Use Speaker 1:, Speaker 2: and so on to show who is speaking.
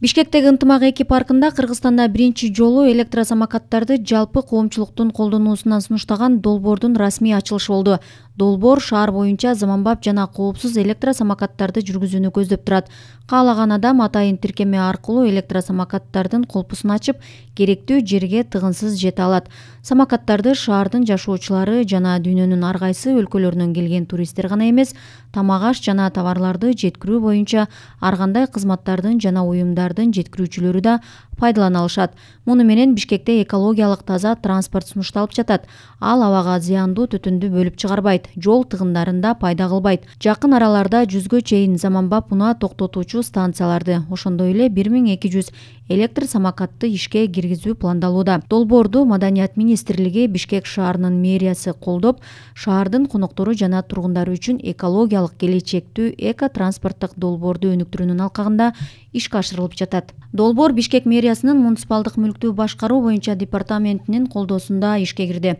Speaker 1: Бишкектеги Ынтымак 2 паркында Кыргызстанда биринчи жолу электросамокаттарды жалпы коомчулуктун колдонуусуна сунуштаган долбоордун расмий ачылышы болду. Долбоор шаар боюнча заманбап жана коопсуз электросамокаттарды жүргүзүүнү көздөп турат. Каалаган адам атайын тиркеме аркылуу электросамокаттардын колпусун ачып, керектүү жерге тыгынсыз жете алат. Самокаттарды шаардын жашоочулары жана дүйнөнүн ар кайсы өлкөлөрүнөн келген туристтер гана эмес, тамак-аш жана товарларды жеткирүү боюнча ар кандай кызматтардын жана уюмдардын жеткирүүчүлөрү да пайдалана алышат. Муну менен Бишкекте экологиялык таза транспорт сунушталып жатат. Ал абага зыяндуу түтүндү бөлүп чыгарбайт, жол тыгындарын да пайда кылбайт. Жакын араларда 100гө чейин заманбап унаа токтотуучу станцияларды, ошондой эле 1200 электр самокатты ишке киргизүү пландалууда. Долбоорду Маданият министрлиги Бишкек шаарынын мэриясы колдоп, шаардын коноктору жана тургундары үчүн экологиялык келечектүү эко-транспорттук долбоорду өнүктүрүүнүн алкагында ишке ашырылып жатат. Долбоор Бишкек мэриясынын муниципалдык мүлктү башкаруу боюнча департаментинин колдоосунда ишке кирди.